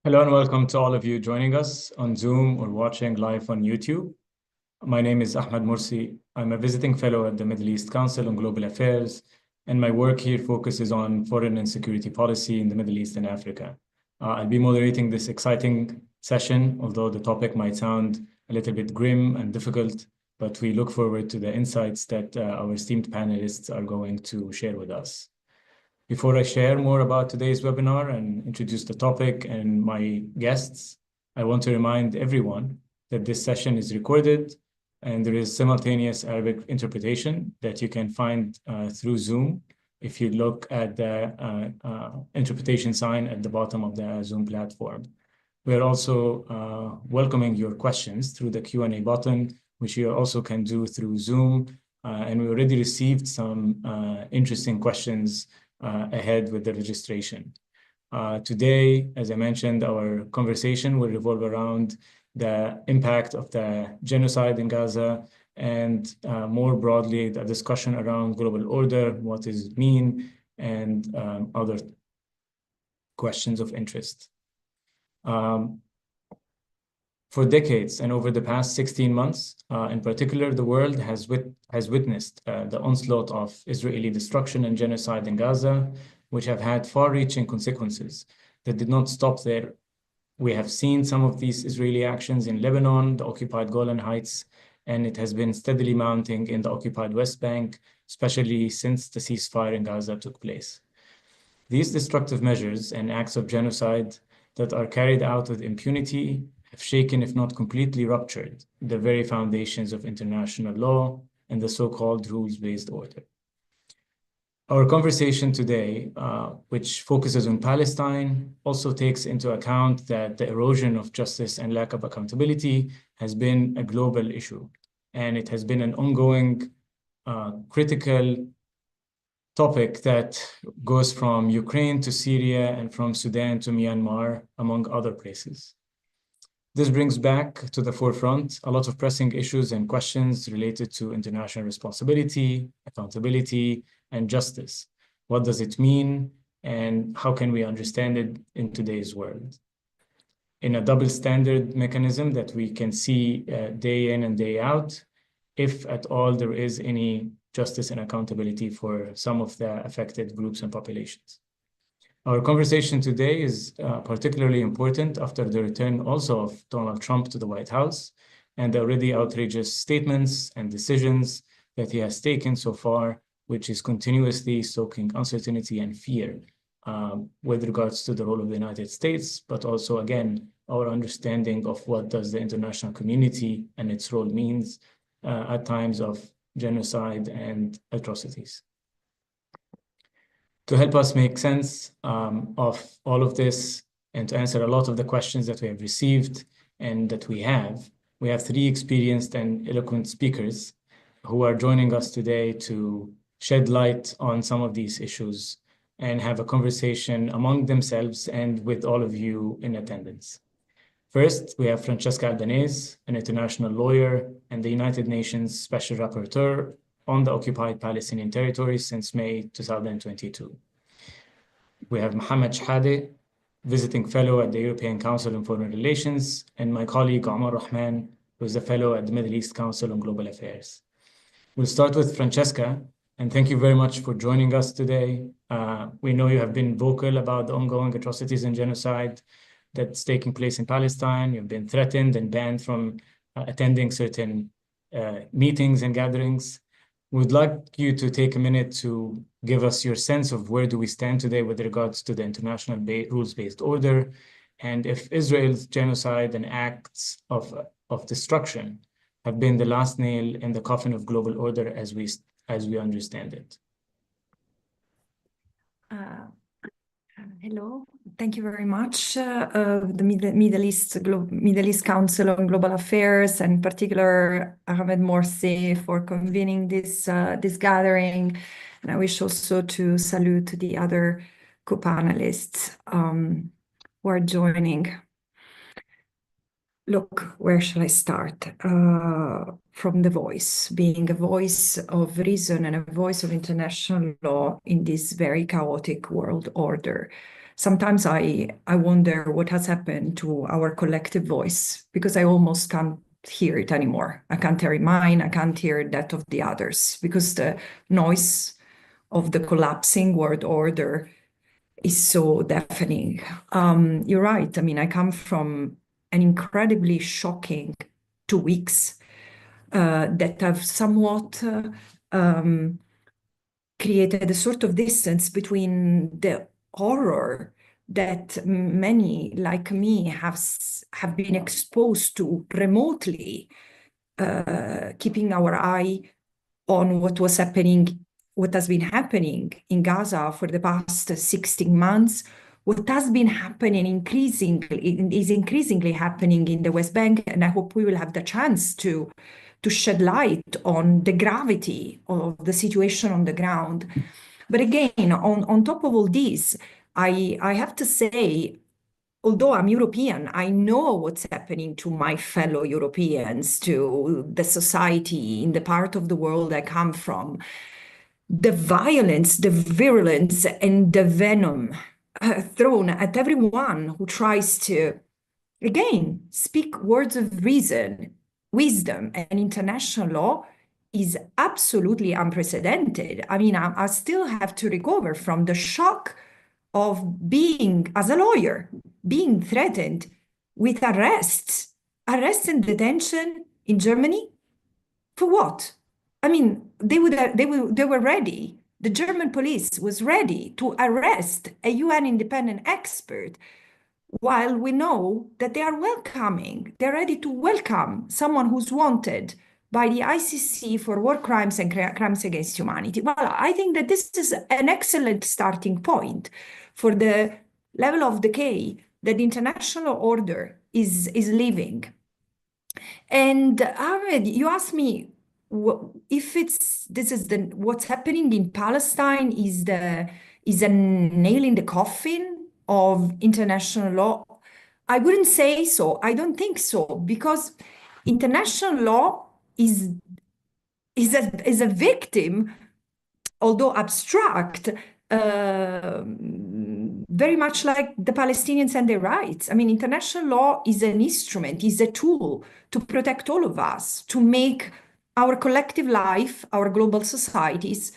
Hello and welcome to all of you joining us on Zoom or watching live on YouTube. My name is Ahmed Morsi. I'm a visiting fellow at the Middle East Council on Global Affairs, and my work here focuses on foreign and security policy in the Middle East and Africa. I'll be moderating this exciting session, although the topic might sound a little bit grim and difficult, but we look forward to the insights that our esteemed panelists are going to share with us. Before I share more about today's webinar and introduce the topic and my guests, I want to remind everyone that this session is recorded and there is simultaneous Arabic interpretation that you can find through Zoom if you look at the interpretation sign at the bottom of the Zoom platform. We are also welcoming your questions through the Q&A button, which you also can do through Zoom. And we already received some interesting questions ahead with the registration. Today, as I mentioned, our conversation will revolve around the impact of the genocide in Gaza and more broadly, the discussion around global order, what does it mean, and other questions of interest. For decades and over the past 16 months, in particular, the world has witnessed the onslaught of Israeli destruction and genocide in Gaza, which have had far-reaching consequences that did not stop there. We have seen some of these Israeli actions in Lebanon, the occupied Golan Heights, and it has been steadily mounting in the occupied West Bank, especially since the ceasefire in Gaza took place. These destructive measures and acts of genocide that are carried out with impunity have shaken, if not completely ruptured, the very foundations of international law and the so-called rules-based order. Our conversation today, which focuses on Palestine, also takes into account that the erosion of justice and lack of accountability has been a global issue, and it has been an ongoing critical topic that goes from Ukraine to Syria and from Sudan to Myanmar, among other places. This brings back to the forefront a lot of pressing issues and questions related to international responsibility, accountability, and justice. What does it mean, and how can we understand it in today's world? In a double standard mechanism that we can see day in and day out, if at all there is any justice and accountability for some of the affected groups and populations. Our conversation today is particularly important after the return also of Donald Trump to the White House and the already outrageous statements and decisions that he has taken so far, which is continuously stoking uncertainty and fear with regards to the role of the United States, but also, again, our understanding of what does the international community and its role means at times of genocide and atrocities. To help us make sense of all of this and to answer a lot of the questions that we have received and that we have three experienced and eloquent speakers who are joining us today to shed light on some of these issues and have a conversation among themselves and with all of you in attendance. First, we have Francesca Albanese, an international lawyer and the United Nations Special Rapporteur on the occupied Palestinian territories since May 2022. We have Mohammed Shahade, visiting fellow at the European Council on Foreign Relations, and my colleague Omar Rahman, who is a fellow at the Middle East Council on Global Affairs. We'll start with Francesca, and thank you very much for joining us today. We know you have been vocal about the ongoing atrocities and genocide that's taking place in Palestine. You've been threatened and banned from attending certain meetings and gatherings. We'd like you to take a minute to give us your sense of where do we stand today with regards to the international rules-based order, and if Israel's genocide and acts of destruction have been the last nail in the coffin of global order as we understand it. Hello, thank you very much. The Middle East Council on Global Affairs, and in particular Ahmed Morsi, for convening this gathering. And I wish also to salute the other co-panelists who are joining. Look, where shall I start? From the voice, being a voice of reason and a voice of international law in this very chaotic world order. sometimes I wonder what has happened to our collective voice, because I almost can't hear it anymore. I can't hear mine, I can't hear that of the others, because the noise of the collapsing world order is so deafening. You're right. I mean, I come from an incredibly shocking 2 weeks that have somewhat created a sort of distance between the horror that many like me have been exposed to remotely, keeping our eye on what was happening, what has been happening in Gaza for the past 16 months, what has been happening is increasingly happening in the West Bank, and I hope we will have the chance to shed light on the gravity of the situation on the ground. But again, on top of all this, I have to say, although I'm European, I know what's happening to my fellow Europeans, to the society in the part of the world I come from. The violence, the virulence, and the venom thrown at everyone who tries to, again, speak words of reason, wisdom, and international law is absolutely unprecedented. I mean, I still have to recover from the shock of being, as a lawyer, being threatened with arrest and detention in Germany. For what? I mean, they were ready. The German police was ready to arrest a UN independent expert, while we know that they are welcoming, they're ready to welcome someone who's wanted by the ICC for war crimes and crimes against humanity. Well, I think that this is an excellent starting point for the level of decay that the international order is living. And Ahmed, you asked me if what's happening in Palestine is a nail in the coffin of international law. I wouldn't say so. I don't think so, because international law is a victim, although abstract, very much like the Palestinians and their rights. I mean, international law is an instrument, is a tool to protect all of us, to make our collective life, our global societies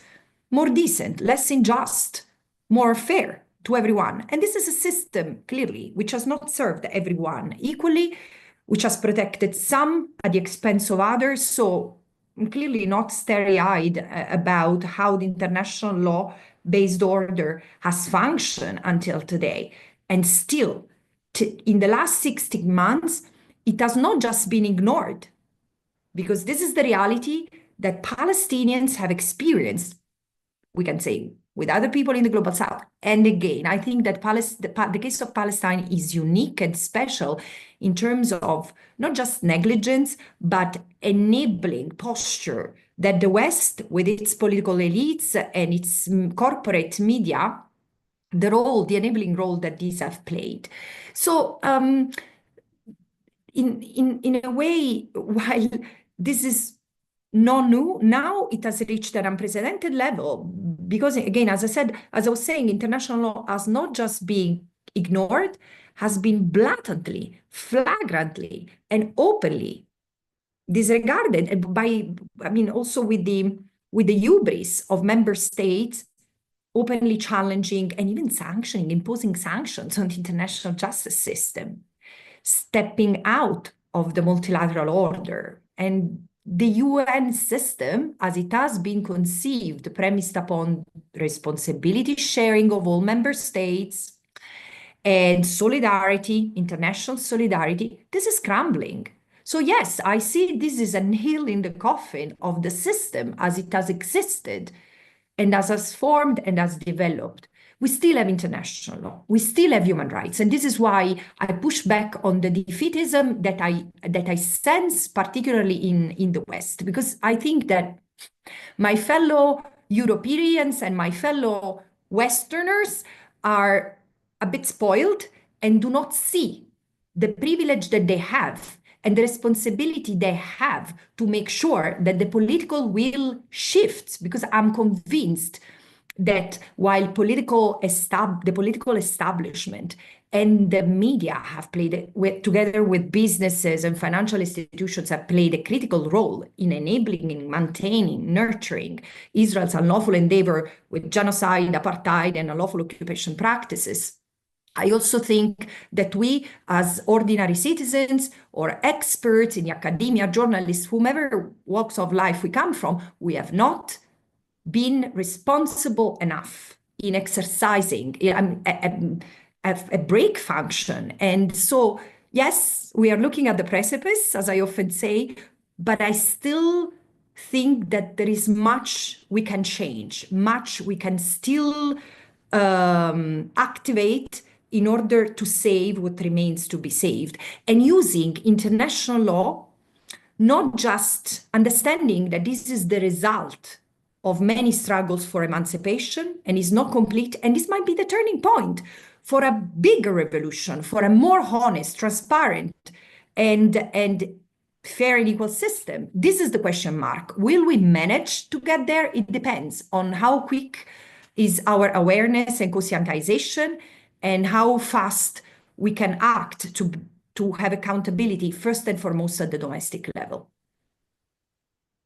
more decent, less unjust, more fair to everyone. And this is a system, clearly, which has not served everyone equally, which has protected some at the expense of others. So I'm clearly not starry-eyed about how the international law-based order has functioned until today. And still, in the last 16 months, it has not just been ignored, because this is the reality that Palestinians have experienced, we can say, with other people in the global south. And again, I think that the case of Palestine is unique and special in terms of not just negligence, but enabling posture that the West, with its political elites and its corporate media, the enabling role that these have played. So in a way, while this is not new, now it has reached an unprecedented level, because again, as I was saying, international law has not just been ignored, has been blatantly, flagrantly, and openly disregarded, and also with the hubris of member states openly challenging and even imposing sanctions on the international justice system, stepping out of the multilateral order. And the UN system, as it has been conceived, premised upon responsibility sharing of all member states and solidarity, international solidarity, this is crumbling. So yes, I see this is a nail in the coffin of the system as it has existed and as has formed and has developed. We still have international law. We still have human rights. And this is why I push back on the defeatism that I sense, particularly in the West, because I think that my fellow Europeans and my fellow Westerners are a bit spoiled and do not see the privilege that they have and the responsibility they have to make sure that the political will shifts, because I'm convinced that while the political establishment and the media have played, together with businesses and financial institutions, have played a critical role in enabling and maintaining, nurturing Israel's unlawful endeavor with genocide, apartheid, and unlawful occupation practices. I also think that we, as ordinary citizens or experts in academia, journalists, whomever walks of life we come from, we have not been responsible enough in exercising a brake function. And so, yes, we are looking at the precipice, as I often say, but I still think that there is much we can change, much we can still activate in order to save what remains to be saved. And using international law, not just understanding that this is the result of many struggles for emancipation and is not complete, and this might be the turning point for a bigger revolution, for a more honest, transparent, and fair and equal system. This is the question mark. Will we manage to get there? It depends on how quick is our awareness and conscientization, and how fast we can act to have accountability, first and foremost at the domestic level.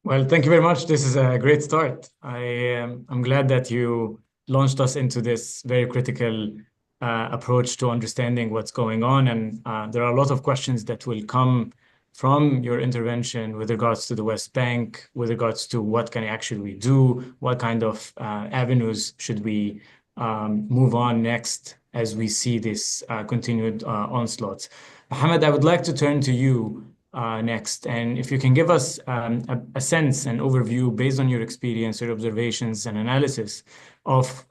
Well, thank you very much. This is a great start. I'm glad that you launched us into this very critical approach to understanding what's going on. And there are a lot of questions that will come from your intervention with regards to the West Bank, with regards to what can actually we do, what kind of avenues should we move on next as we see this continued onslaught. Mohammed, I would like to turn to you next, and if you can give us a sense and overview based on your experience, your observations and analysis of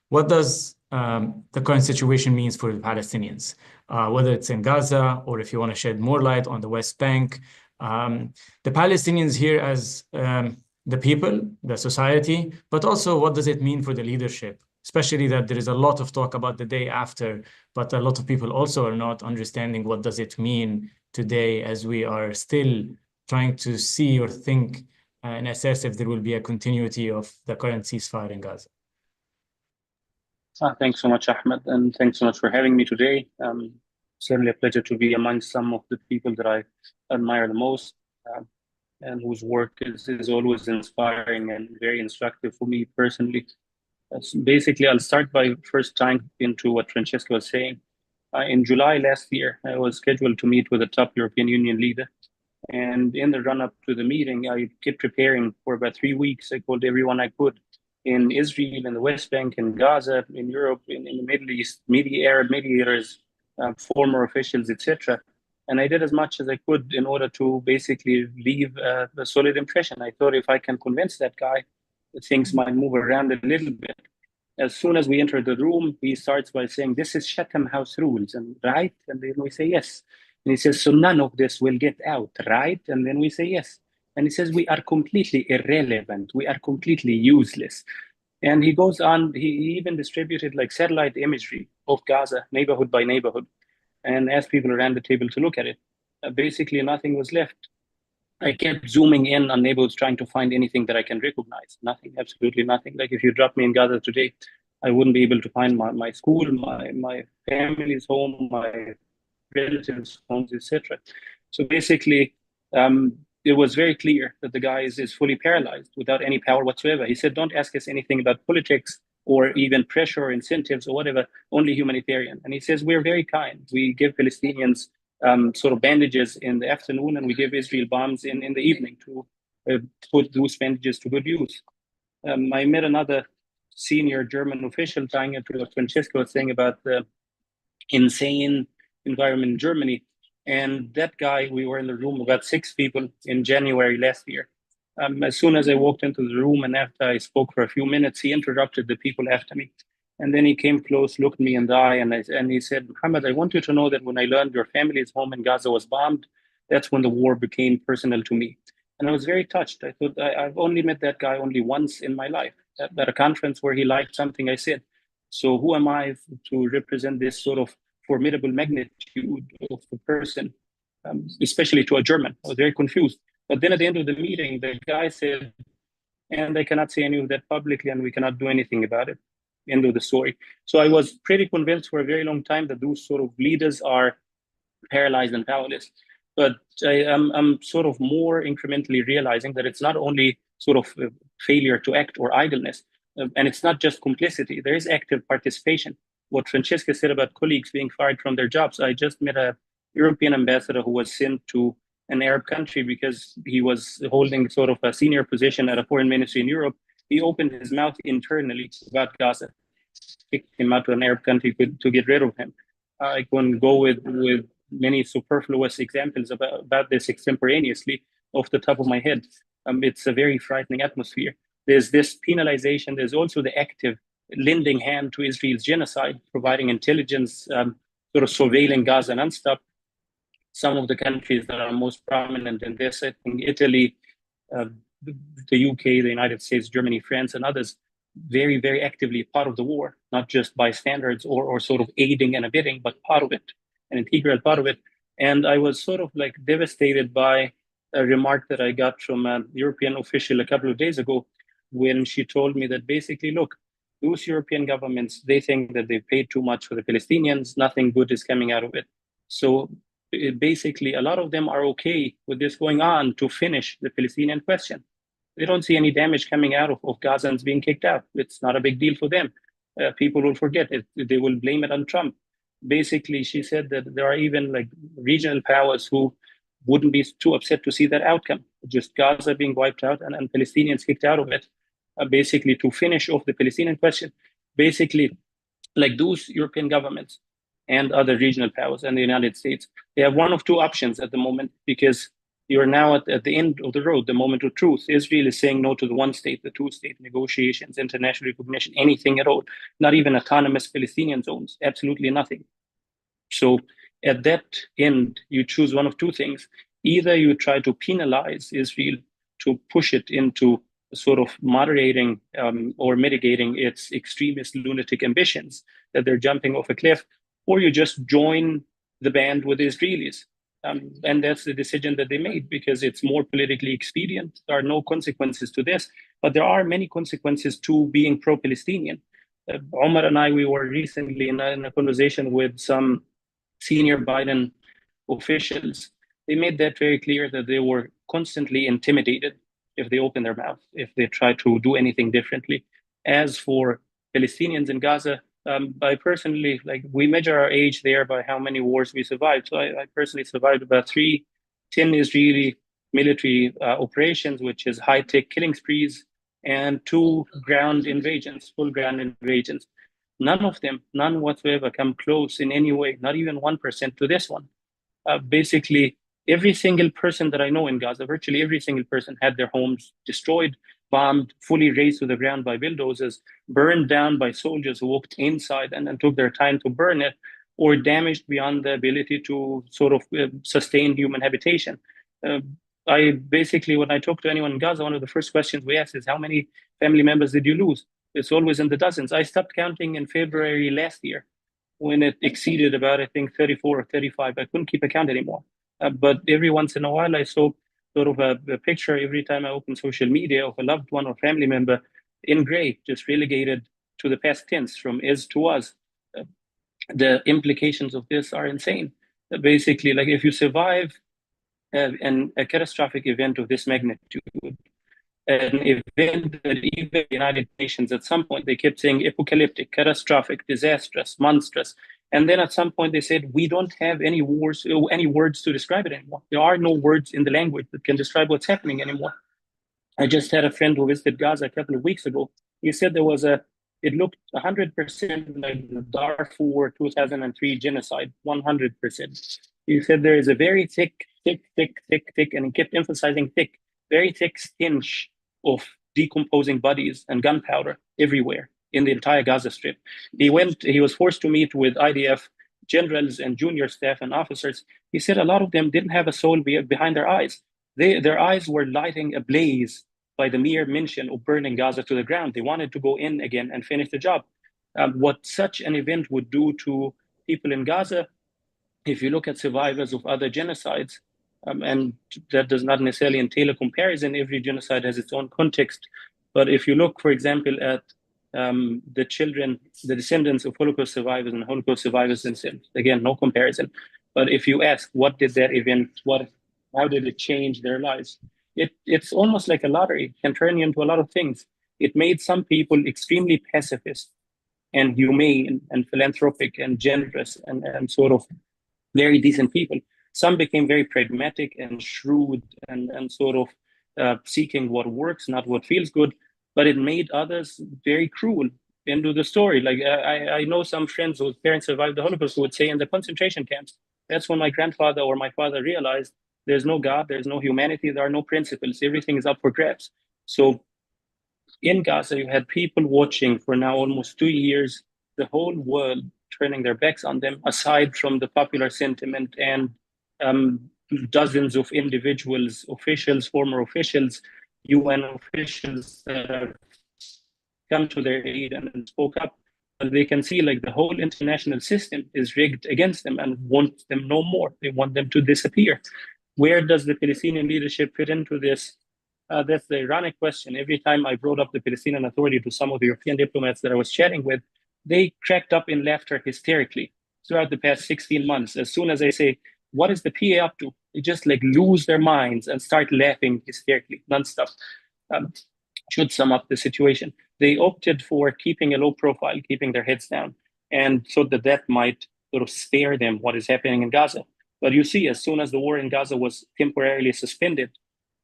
what does the current situation means for the Palestinians, whether it's in Gaza or if you want to shed more light on the West Bank. The Palestinians here as the people, the society, but also what does it mean for the leadership, especially that there is a lot of talk about the day after, but a lot of people also are not understanding what does it mean today as we are still trying to see or think and assess if there will be a continuity of the current ceasefire in Gaza. Thanks so much, Ahmed, and thanks so much for having me today. Certainly a pleasure to be among some of the people that I admire the most, and whose work is always inspiring and very instructive for me personally. Basically, I'll start by first tying into what Francesca was saying. In July last year, I was scheduled to meet with a top European Union leader. And in the run-up to the meeting, I kept preparing for about 3 weeks. I called everyone I could in Israel, in the West Bank, in Gaza, in Europe, in the Middle East, Arab mediators, former officials, etc. And I did as much as I could in order to basically leave a solid impression. I thought if I can convince that guy, things might move around a little bit. As soon as we enter the room, he starts by saying, "This is Chatham House rules," and right? And then we say yes. And he says, "So none of this will get out, right?" And then we say yes. And he says, "We are completely irrelevant. We are completely useless." And he goes on, he even distributed like satellite imagery of Gaza, neighborhood by neighborhood, and asked people around the table to look at it. Basically, nothing was left. I kept zooming in on neighborhoods, trying to find anything that I can recognize. Nothing, absolutely nothing. Like if you drop me in Gaza today, I wouldn't be able to find my school, my family's home, my relatives' homes, etc. So basically, it was very clear that the guy is fully paralyzed without any power whatsoever. He said, "Don't ask us anything about politics or even pressure or incentives or whatever, only humanitarian." And he says, "We're very kind. We give Palestinians sort of bandages in the afternoon, and we give Israel bombs in the evening to put those bandages to good use." I met another senior German official tying it to what Francesca was saying about the insane environment in Germany. And that guy, we were in the room, about 6 people in January last year. As soon as I walked into the room and after I spoke for a few minutes, he interrupted the people after me. And then he came close, looked me in the eye, and he said, "Mohammed, I want you to know that when I learned your family's home in Gaza was bombed, that's when the war became personal to me." And I was very touched. I thought, I've only met that guy only once in my life, at a conference where he liked something I said. So who am I to represent this sort of formidable magnitude of the person, especially to a German? I was very confused. But then at the end of the meeting, the guy said, and I cannot say any of that publicly, and we cannot do anything about it. End of the story. So I was pretty convinced for a very long time that those sort of leaders are paralyzed and powerless. But I'm sort of more incrementally realizing that it's not only sort of failure to act or idleness, and it's not just complicity. There is active participation. What Francesca said about colleagues being fired from their jobs. I just met a European ambassador who was sent to an Arab country because he was holding sort of a senior position at a foreign ministry in Europe. He opened his mouth internally about Gaza, kicked him out to an Arab country to get rid of him. I can go with many superfluous examples about this extemporaneously off the top of my head. It's a very frightening atmosphere. There's this penalization. There's also the active lending hand to Israel's genocide, providing intelligence, sort of surveilling Gaza nonstop. Some of the countries that are most prominent in this, I think Italy, the UK, the United States, Germany, France, and others, very, very actively part of the war, not just bystanders or sort of aiding and abetting, but part of it, an integral part of it. And I was sort of like devastated by a remark that I got from a European official a couple of days ago when she told me that basically, look, those European governments, they think that they paid too much for the Palestinians, nothing good is coming out of it. So basically, a lot of them are okay with this going on to finish the Palestinian question. They don't see any damage coming out of Gazans being kicked out. It's not a big deal for them. People will forget it. They will blame it on Trump. Basically, she said that there are even like regional powers who wouldn't be too upset to see that outcome, just Gaza being wiped out and Palestinians kicked out of it, basically to finish off the Palestinian question. Basically, like those European governments and other regional powers and the United States, they have one of two options at the moment, because you're now at the end of the road, the moment of truth. Israel is saying no to the one state, the two state negotiations, international recognition, anything at all, not even autonomous Palestinian zones, absolutely nothing. So at that end, you choose one of two things. Either you try to penalize Israel to push it into sort of moderating or mitigating its extremist lunatic ambitions that they're jumping off a cliff, or you just join the band with the Israelis. And that's the decision that they made because it's more politically expedient. There are no consequences to this, but there are many consequences to being pro-Palestinian. Omar and I, we were recently in a conversation with some senior Biden officials. They made that very clear that they were constantly intimidated if they open their mouth, if they try to do anything differently. As for Palestinians in Gaza, I personally, we measure our age there by how many wars we survived. So I personally survived about 10 Israeli military operations, which is high-tech killing sprees, and 2 ground invasions, full ground invasions. None of them, none whatsoever, come close in any way, not even 1% to this one. Basically, every single person that I know in Gaza, virtually every single person had their homes destroyed, bombed, fully razed to the ground by bulldozers, burned down by soldiers who walked inside and took their time to burn it, or damaged beyond the ability to sort of sustain human habitation. I basically, when I talk to anyone in Gaza, one of the first questions we ask is, how many family members did you lose? It's always in the dozens. I stopped counting in February last year when it exceeded about, I think, 34 or 35. I couldn't keep account anymore. But every once in a while, I saw sort of a picture every time I open social media of a loved one or family member in gray, just relegated to the past tense from is to was. The implications of this are insane. Basically, like if you survive a catastrophic event of this magnitude, an event that even the United Nations at some point, they kept saying apocalyptic, catastrophic, disastrous, monstrous. And then at some point they said, we don't have any words to describe it anymore. There are no words in the language that can describe what's happening anymore. I just had a friend who visited Gaza a couple of weeks ago. He said it looked 100% like the Darfur 2003 genocide, 100%. He said there is a very thick, and he kept emphasizing thick, very thick stench of decomposing bodies and gunpowder everywhere in the entire Gaza Strip. He was forced to meet with IDF generals and junior staff and officers. He said a lot of them didn't have a soul behind their eyes. Their eyes were lighting ablaze by the mere mention of burning Gaza to the ground. They wanted to go in again and finish the job. What such an event would do to people in Gaza, if you look at survivors of other genocides, and that does not necessarily entail a comparison. Every genocide has its own context But if you look, for example, at the children, the descendants of Holocaust survivors and Holocaust survivors themselves, again, no comparison. But if you ask, what did that event, how did it change their lives? It's almost like a lottery, it can turn you into a lot of things. It made some people extremely pacifist and humane and philanthropic and generous and sort of very decent people. Some became very pragmatic and shrewd and sort of seeking what works, not what feels good. But it made others very cruel into the story. Like I know some friends whose parents survived the Holocaust who would say in the concentration camps, that's when my grandfather or my father realized there's no God, there's no humanity, there are no principles, everything is up for grabs. So in Gaza, you had people watching for now almost 2 years, the whole world turning their backs on them, aside from the popular sentiment and dozens of individuals, officials, former officials, UN officials that have come to their aid and spoke up. But they can see like the whole international system is rigged against them and want them no more. They want them to disappear. Where does the Palestinian leadership fit into this? That's the ironic question. Every time I brought up the Palestinian Authority to some of the European diplomats that I was chatting with, they cracked up in laughter hysterically throughout the past 16 months. As soon as I say, what is the PA up to? They just like lose their minds and start laughing hysterically, nonstop. Should sum up the situation. They opted for keeping a low profile, keeping their heads down, and so that might sort of spare them what is happening in Gaza. But you see, as soon as the war in Gaza was temporarily suspended,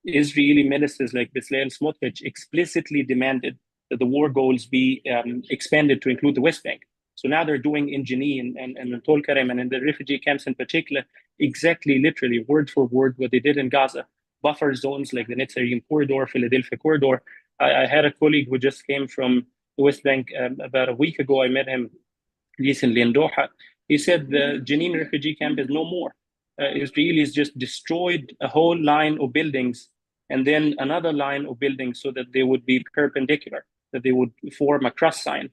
Israeli ministers like Bezalel Smotrich explicitly demanded that the war goals be expanded to include the West Bank. So now they're doing in Jenin and Tol Karem and in the refugee camps in particular, exactly, literally, word for word, what they did in Gaza. Buffer zones like the Netzarim corridor, Philadelphia corridor. I had a colleague who just came from the West Bank about a week ago. I met him recently in Doha. He said the Jenin refugee camp is no more. Israelis just destroyed a whole line of buildings and then another line of buildings so that they would be perpendicular, that they would form a cross sign.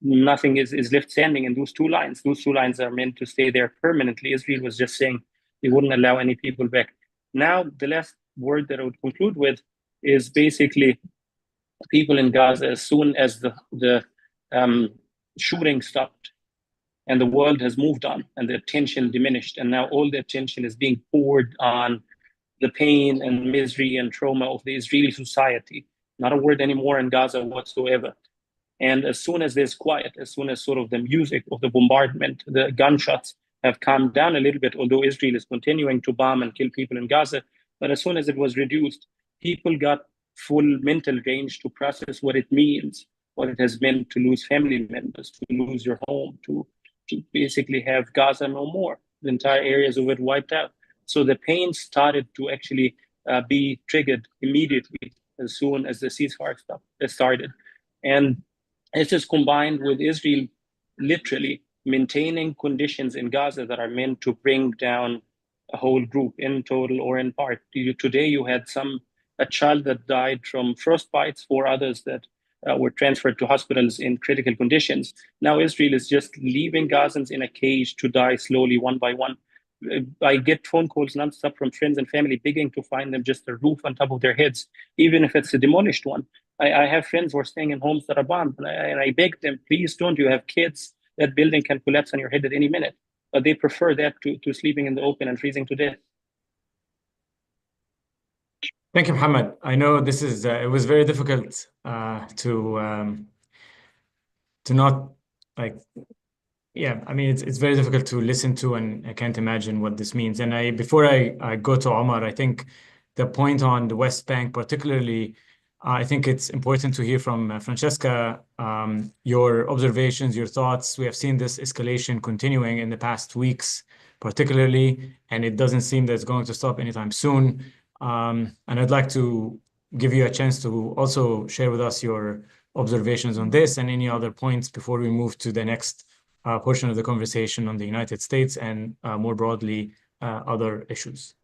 Nothing is left standing in those two lines. Those two lines are meant to stay there permanently. Israel was just saying they wouldn't allow any people back. Now, the last word that I would conclude with is basically people in Gaza, as soon as the shooting stopped, and the world has moved on and the attention diminished. And now all the attention is being poured on the pain and misery and trauma of the Israeli society. Not a word anymore in Gaza whatsoever. And as soon as there's quiet, as soon as sort of the music of the bombardment, the gunshots have calmed down a little bit, although Israel is continuing to bomb and kill people in Gaza. But as soon as it was reduced, people got full mental range to process what it means, what it has meant to lose family members, to lose your home, to basically have Gaza no more, the entire areas of it wiped out. So the pain started to actually be triggered immediately as soon as the ceasefire started. And this is combined with Israel literally maintaining conditions in Gaza that are meant to bring down a whole group in total or in part. Today you had a child that died from frostbites, 4 others that were transferred to hospitals in critical conditions. Now Israel is just leaving Gazans in a cage to die slowly, one by one. I get phone calls nonstop from friends and family begging to find them just a roof on top of their heads, even if it's a demolished one. I have friends who are staying in homes that are bombed, and I beg them, please don't. You have kids. That building can collapse on your head at any minute. But they prefer that to sleeping in the open and freezing to death. Thank you, Mohammed. I know this is it was very difficult to not like, yeah, I mean it's very difficult to listen to, and I can't imagine what this means. And before I go to Omar, I think the point on the West Bank particularly, I think it's important to hear from Francesca your observations, your thoughts. We have seen this escalation continuing in the past weeks, particularly, and it doesn't seem that it's going to stop anytime soon. And I'd like to give you a chance to also share with us your observations on this and any other points before we move to the next portion of the conversation on the United States and more broadly other issues.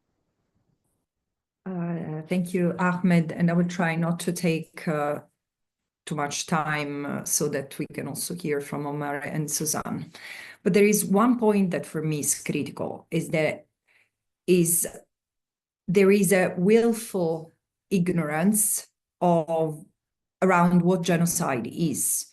Thank you, Ahmed, and I will try not to take too much time so that we can also hear from Omar and Suzanne. But there is one point that for me is critical, is that there is a willful ignorance of around what genocide is.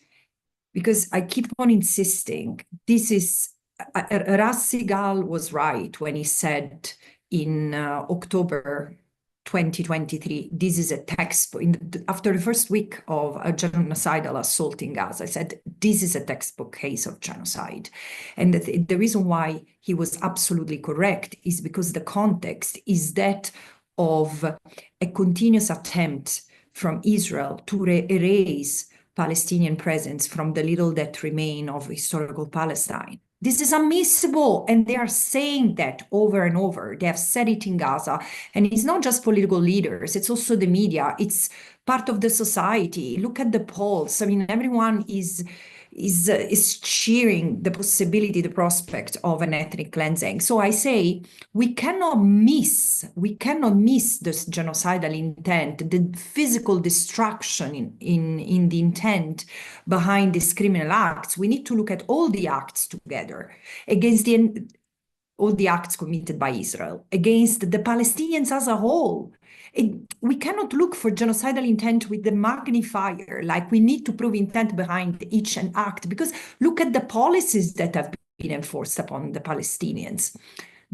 Because I keep on insisting, this is, Ras Segal was right when he said in October 2023, this is a textbook. After the first week of a genocidal assault in Gaza, I said, this is a textbook case of genocide. And the reason why he was absolutely correct is because the context is that of a continuous attempt from Israel to erase Palestinian presence from the little that remain of historical Palestine. This is unmissable, and they are saying that over and over. They have said it in Gaza, and it's not just political leaders, it's also the media, it's part of the society. Look at the polls. I mean, everyone is cheering the possibility, the prospect of an ethnic cleansing. So I say we cannot miss this genocidal intent, the physical destruction in the intent behind these criminal acts. We need to look at all the acts together against all the acts committed by Israel, against the Palestinians as a whole. We cannot look for genocidal intent with the magnifier, like we need to prove intent behind each and act, because look at the policies that have been enforced upon the Palestinians.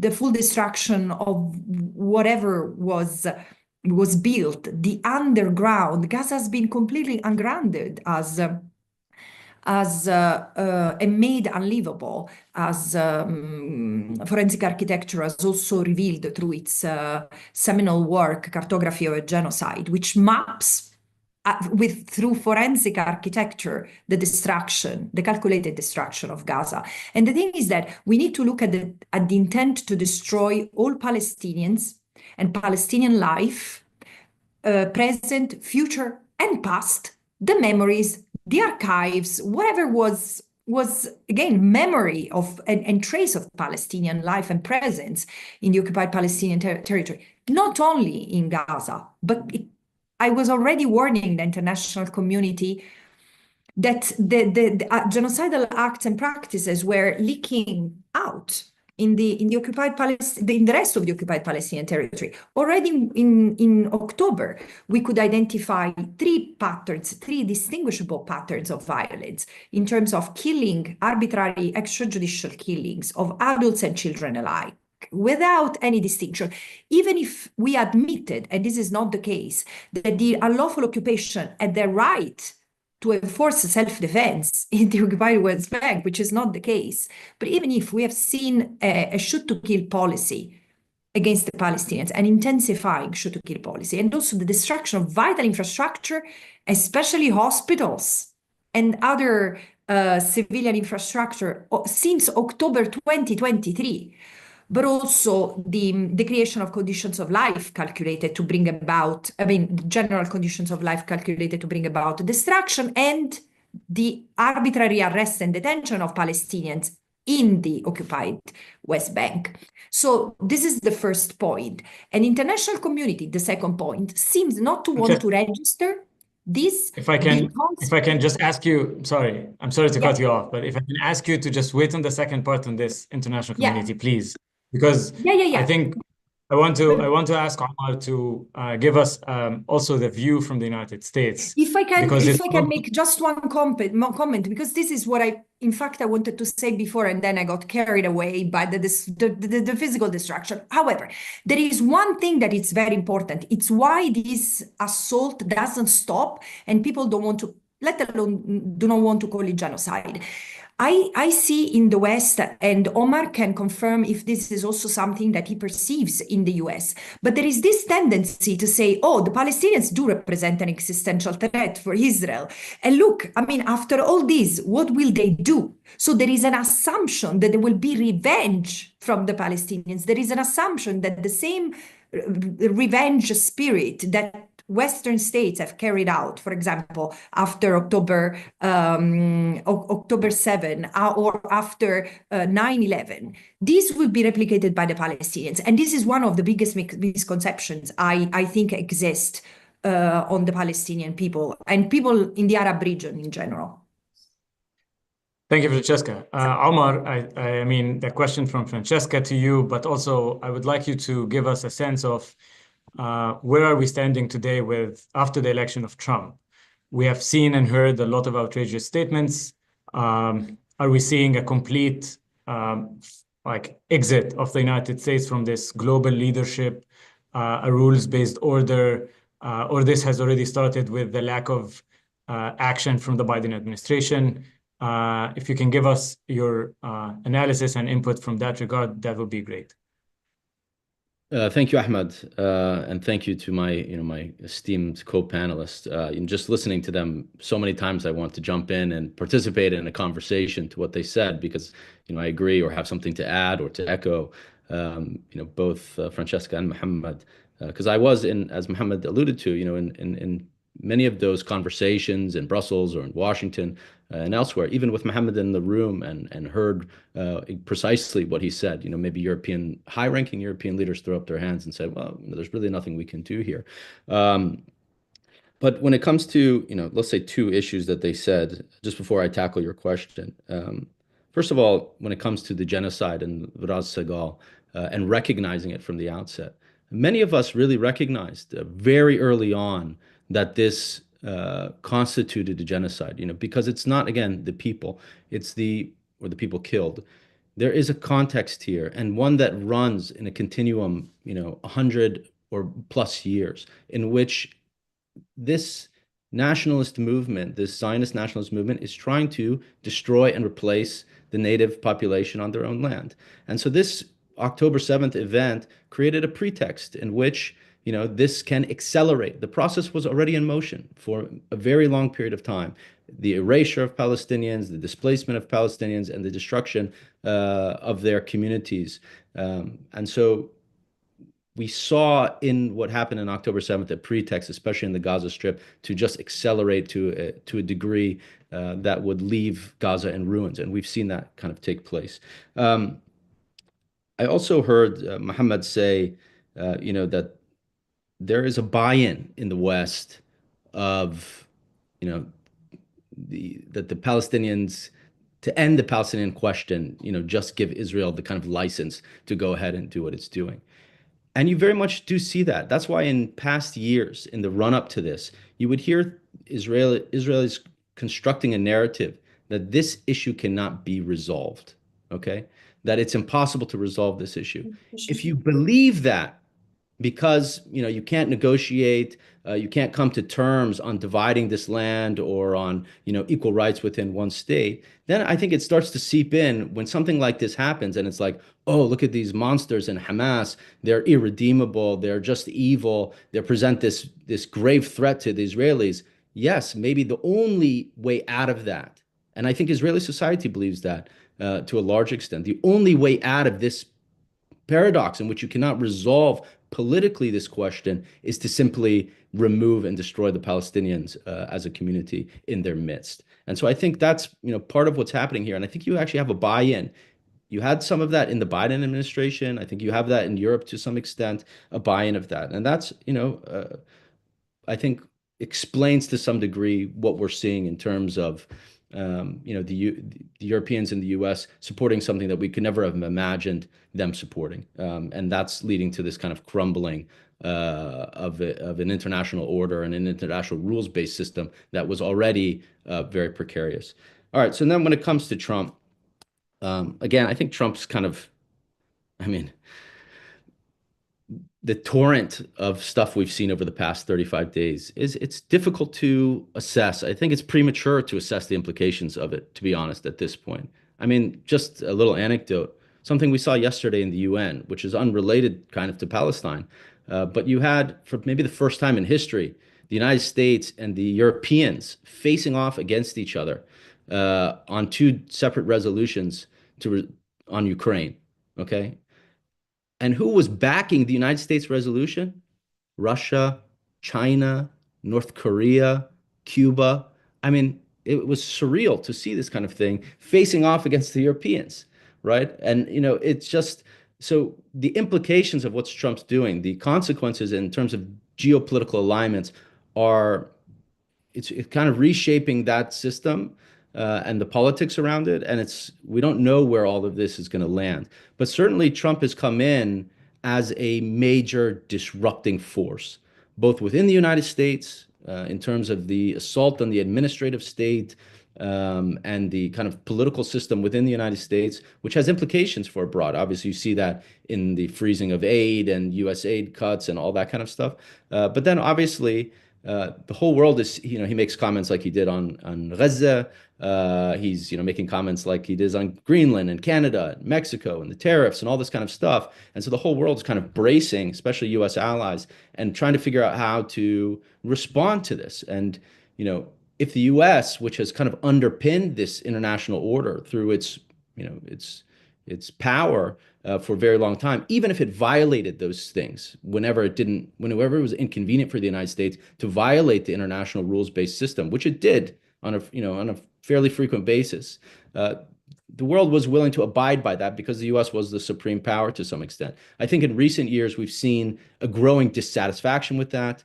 The full destruction of whatever was built, the underground. Gaza has been completely ungrounded and made unlivable, as forensic architecture has also revealed through its seminal work, Cartography of a Genocide, which maps through forensic architecture the calculated destruction of Gaza. And the thing is that we need to look at the intent to destroy all Palestinians and Palestinian life, present, future, and past, the memories, the archives, whatever was again memory of and trace of Palestinian life and presence in the occupied Palestinian territory, not only in Gaza, but I was already warning the international community that the genocidal acts and practices were leaking out in the occupied in the rest of the occupied Palestinian territory. Already in October, we could identify three distinguishable patterns of violence in terms of killing, arbitrary extrajudicial killings of adults and children alike, without any distinction. Even if we admitted, and this is not the case, that the unlawful occupation had the right to enforce self-defense in the occupied West Bank, which is not the case. But even if we have seen a shoot-to-kill policy against the Palestinians, an intensifying shoot-to-kill policy, and also the destruction of vital infrastructure, especially hospitals and other civilian infrastructure since October 2023, but also the creation of conditions of life calculated to bring about, general conditions of life calculated to bring about destruction, and the arbitrary arrest and detention of Palestinians in the occupied West Bank. So this is the first point. And international community, the second point, seems not to want to register this. If I can just ask you, sorry, I'm sorry to cut you off, but if I can ask you to just wait on the second part on this international community, please. Because I think I want to ask Omar to give us also the view from the United States. If I can make just one comment, because this is what I wanted to say before, and then I got carried away by the physical destruction. However, there is one thing that is very important. It's why this assault doesn't stop, and people don't want to, let alone do not want to call it genocide. I see in the West, and Omar can confirm if this is also something that he perceives in the US, but there is this tendency to say, oh, the Palestinians do represent an existential threat for Israel. And look, after all this, what will they do? So there is an assumption that there will be revenge from the Palestinians. There is an assumption that the same revenge spirit that Western states have carried out, for example, after October 7 or after 9/11, this will be replicated by the Palestinians. And this is one of the biggest misconceptions I think exist on the Palestinian people and people in the Arab region in general. Thank you, Francesca. Omar, I mean, the question from Francesca to you, but also I would like you to give us a sense of where are we standing today after the election of Trump? We have seen and heard a lot of outrageous statements. Are we seeing a complete exit of the United States from this global leadership, a rules-based order, or this has already started with the lack of action from the Biden administration? If you can give us your analysis and input from that regard, that would be great. Thank you, Ahmed, and thank you to my esteemed co-panelists. Just listening to them so many times, I want to jump in and participate in a conversation to what they said because I agree or have something to add or to echo. Both Francesca and Mohammed, because I was as Mohammed alluded to, in many of those conversations in Brussels or in Washington and elsewhere, even with Mohammed in the room, and heard precisely what he said. Maybe high-ranking European leaders throw up their hands and said, well, there's really nothing we can do here. But when it comes to, let's say 2 issues that they said, just before I tackle your question. First of all, when it comes to the genocide and Ras Segal and recognizing it from the outset, many of us really recognized very early on that this constituted a genocide, because it's not, again, the people, it's the people killed. There is a context here, and one that runs in a continuum, 100 or plus years, in which this nationalist movement, this Zionist nationalist movement, is trying to destroy and replace the native population on their own land. And so this October 7th event created a pretext in which this can accelerate. The process was already in motion for a very long period of time. The erasure of Palestinians, the displacement of Palestinians, and the destruction of their communities. And so we saw in what happened in October 7th a pretext, especially in the Gaza Strip, to just accelerate to a degree that would leave Gaza in ruins. And we've seen that kind of take place. I also heard Mohammed say, that there is a buy-in in the West of, that the Palestinians, to end the Palestinian question, just give Israel the kind of license to go ahead and do what it's doing. And you very much do see that. That's why in past years, in the run-up to this, you would hear Israelis constructing a narrative that this issue cannot be resolved, okay? That it's impossible to resolve this issue. If you believe that, because you can't negotiate, you can't come to terms on dividing this land or on equal rights within one state, then I think it starts to seep in when something like this happens, and it's like, oh, look at these monsters in Hamas, they're irredeemable, they're just evil, they present this grave threat to the Israelis. Yes, maybe the only way out of that, and I think Israeli society believes that to a large extent, the only way out of this paradox in which you cannot resolve politically this question is to simply remove and destroy the Palestinians as a community in their midst. And so I think that's part of what's happening here. And I think you actually have a buy-in. You had some of that in the Biden administration. I think you have that in Europe to some extent, a buy-in of that. And that's, I think explains to some degree what we're seeing in terms of the Europeans and the US supporting something that we could never have imagined them supporting. And that's leading to this kind of crumbling of an international order and an international rules-based system that was already very precarious. All right, so then when it comes to Trump, again, I think Trump's kind of, the torrent of stuff we've seen over the past 35 days it's difficult to assess. I think it's premature to assess the implications of it, to be honest, at this point. Just a little anecdote, something we saw yesterday in the UN, which is unrelated kind of to Palestine, but you had, for maybe the first time in history, the United States and the Europeans facing off against each other on 2 separate resolutions on Ukraine, okay? And who was backing the United States resolution? Russia, China, North Korea, Cuba. It was surreal to see this kind of thing facing off against the Europeans, right? And, it's just, so the implications of what Trump's doing, the consequences in terms of geopolitical alignments it's kind of reshaping that system and the politics around it. And we don't know where all of this is going to land. But certainly Trump has come in as a major disrupting force, both within the United States in terms of the assault on the administrative state and the kind of political system within the United States, which has implications for abroad. Obviously, you see that in the freezing of aid and U.S. aid cuts and all that kind of stuff. But then obviously, the whole world is, he makes comments like he did on Gaza. He's, making comments like he did on Greenland and Canada and Mexico and the tariffs and all this kind of stuff. And so the whole world is kind of bracing, especially U.S. allies, and trying to figure out how to respond to this. And, if the U.S., which has kind of underpinned this international order through its power for a very long time, even if it violated those things, whenever it was inconvenient for the United States to violate the international rules-based system, which it did on a fairly frequent basis, the world was willing to abide by that because the U.S. was the supreme power to some extent. I think in recent years, we've seen a growing dissatisfaction with that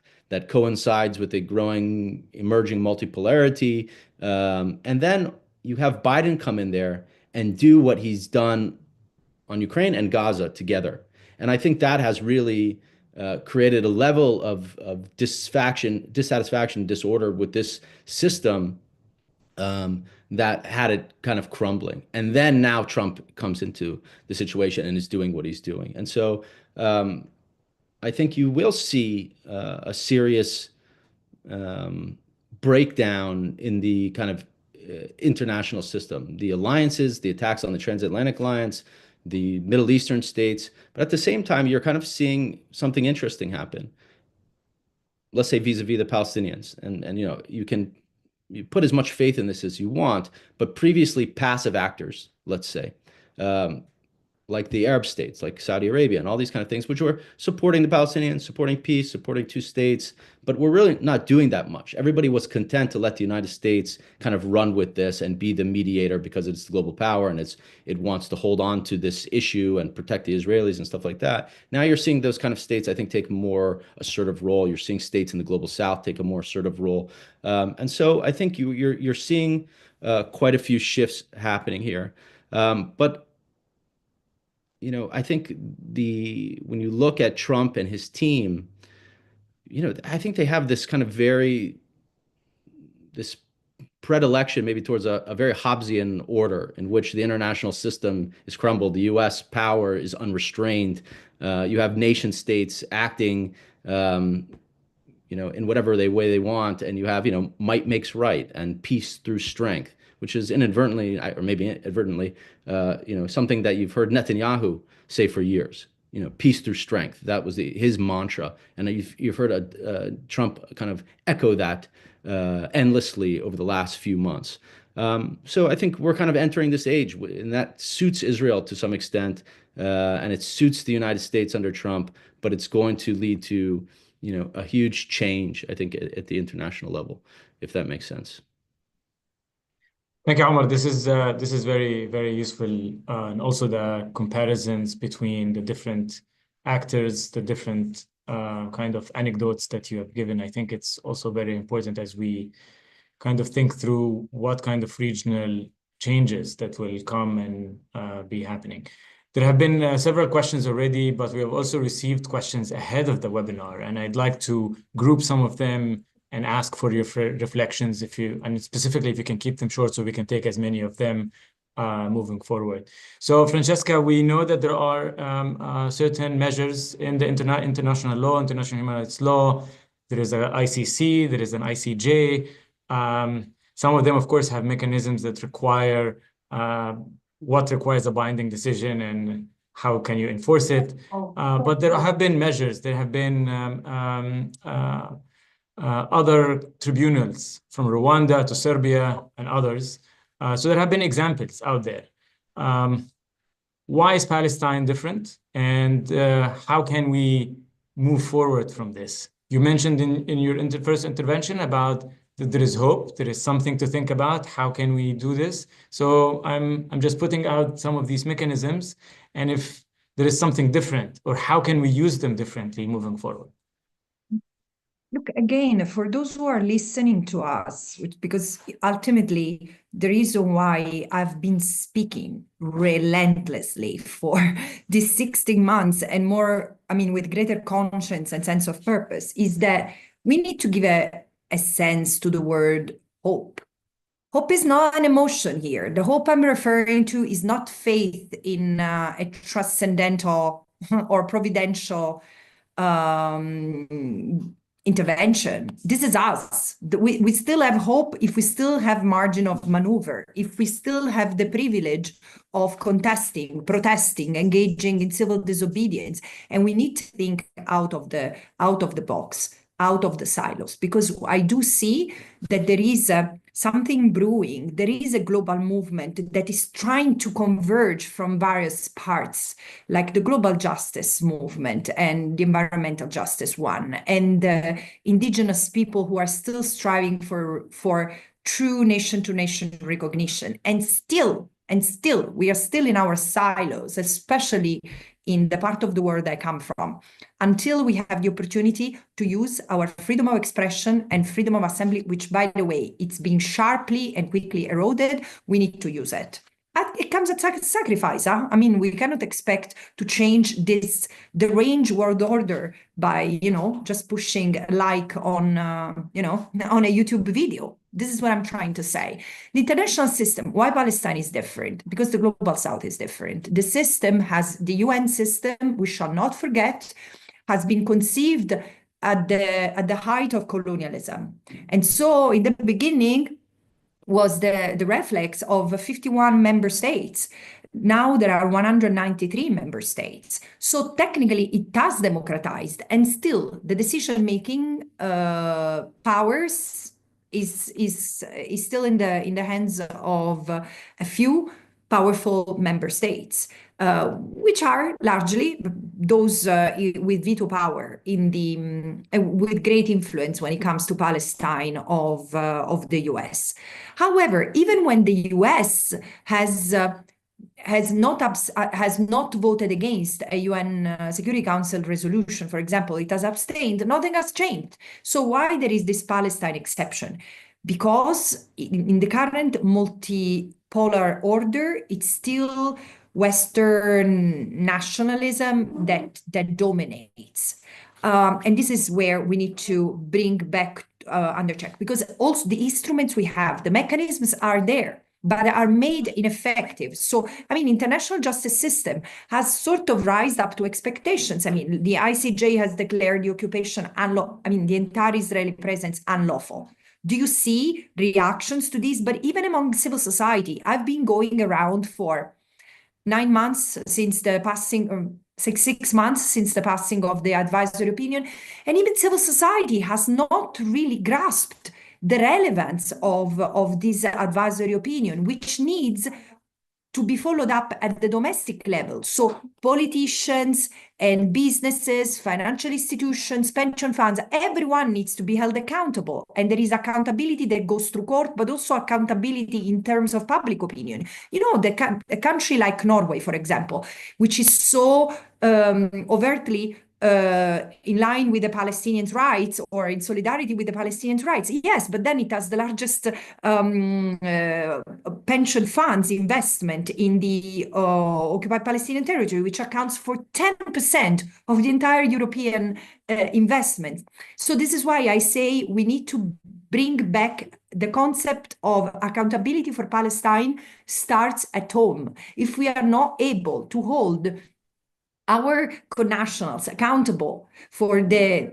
coincides with a growing emerging multipolarity. And then you have Biden come in there and do what he's done on Ukraine and Gaza together. And I think that has really created a level of dissatisfaction, disorder with this system that had it kind of crumbling. And then now Trump comes into the situation and is doing what he's doing. And so I think you will see a serious breakdown in the kind of international system, the alliances, the attacks on the transatlantic alliance, the Middle Eastern states. But at the same time, you're kind of seeing something interesting happen. Let's say vis-a-vis the Palestinians. And you put as much faith in this as you want, but previously passive actors, let's say, like the Arab states, like Saudi Arabia and all these kind of things, which were supporting the Palestinians, supporting peace, supporting two states, but we're really not doing that much. Everybody was content to let the United States kind of run with this and be the mediator because it's the global power and it wants to hold on to this issue and protect the Israelis and stuff like that. Now you're seeing those kind of states, I think, take more assertive role. You're seeing states in the global south take a more assertive role. And so I think you're seeing quite a few shifts happening here. But I think when you look at Trump and his team, I think they have this kind of this predilection maybe towards a very Hobbesian order in which the international system is crumbled. The U.S. power is unrestrained. You have nation states acting, in whatever way they want. And you have, might makes right and peace through strength, which is inadvertently, or maybe inadvertently, something that you've heard Netanyahu say for years. Peace through strength. That was his mantra, and you've heard Trump kind of echo that endlessly over the last few months. So I think we're kind of entering this age, and that suits Israel to some extent, and it suits the United States under Trump. But it's going to lead to a huge change, I think, at the international level, if that makes sense. Thank you, Omar. This is very, very useful, and also the comparisons between the different actors, the different kind of anecdotes that you have given. I think it's also very important as we kind of think through what kind of regional changes that will come and be happening. There have been several questions already, but we have also received questions ahead of the webinar, and I'd like to group some of them and ask for your reflections, and specifically if you can keep them short so we can take as many of them moving forward. So, Francesca, we know that there are certain measures in the international law, international human rights law. There is an ICC, there is an ICJ. Some of them, of course, have mechanisms that require what requires a binding decision and how can you enforce it. But there have been measures. There have been other tribunals from Rwanda to Serbia and others. So there have been examples out there. Why is Palestine different? And how can we move forward from this? You mentioned in your first intervention about that there is hope, there is something to think about. How can we do this? So I'm just putting out some of these mechanisms, and if there is something different, or how can we use them differently moving forward? Look, again, for those who are listening to us, because ultimately the reason why I've been speaking relentlessly for these 16 months and more, with greater conscience and sense of purpose, is that we need to give a sense to the word hope. Hope is not an emotion here. The hope I'm referring to is not faith in a transcendental or providential intervention. This is us. We still have hope if we still have margin of maneuver, if we still have the privilege of contesting, protesting, engaging in civil disobedience. And we need to think out of the box, out of the silos, because I do see that there is something brewing. There is a global movement that is trying to converge from various parts, like the global justice movement and the environmental justice one, and indigenous people who are still striving for true nation-to-nation recognition. And still, we are still in our silos, especially in the part of the world I come from, until we have the opportunity to use our freedom of expression and freedom of assembly, which, by the way, it's being sharply and quickly eroded. We need to use it. It comes at sacrifice. Huh? I mean, we cannot expect to change the range world order by, just pushing a like on, on a YouTube video. This is what I'm trying to say. The international system, why Palestine is different? Because the global south is different. The system has, the UN system, we shall not forget, has been conceived at the height of colonialism. And so in the beginning, was the reflex of 51 member states. Now there are 193 member states. So technically it has democratized, and still the decision-making powers is still in the hands of a few powerful member states, which are largely those with veto power with great influence when it comes to Palestine of the US. However, even when the US has not voted against a UN Security Council resolution, for example, it has abstained, nothing has changed. So why there is this Palestine exception? Because in the current multipolar order, it's still Western nationalism that dominates. And this is where we need to bring back under check, because also the instruments we have, the mechanisms are there, but are made ineffective. So, I mean, international justice system has sort of rised up to expectations. I mean, the ICJ has declared the occupation the entire Israeli presence unlawful. Do you see reactions to this? But even among civil society, I've been going around for 9 months since the passing, or 6 months since the passing of the advisory opinion, and even civil society has not really grasped the relevance of this advisory opinion, which needs to be followed up at the domestic level. So politicians and businesses, financial institutions, pension funds, everyone needs to be held accountable. And there is accountability that goes through court, but also accountability in terms of public opinion. A country like Norway, for example, which is so overtly in line with the Palestinians' rights or in solidarity with the Palestinians' rights. Yes, but then it has the largest pension funds investment in the occupied Palestinian territory, which accounts for 10% of the entire European investment. So this is why I say we need to bring back the concept of accountability for Palestine starts at home. If we are not able to hold our connationals accountable for the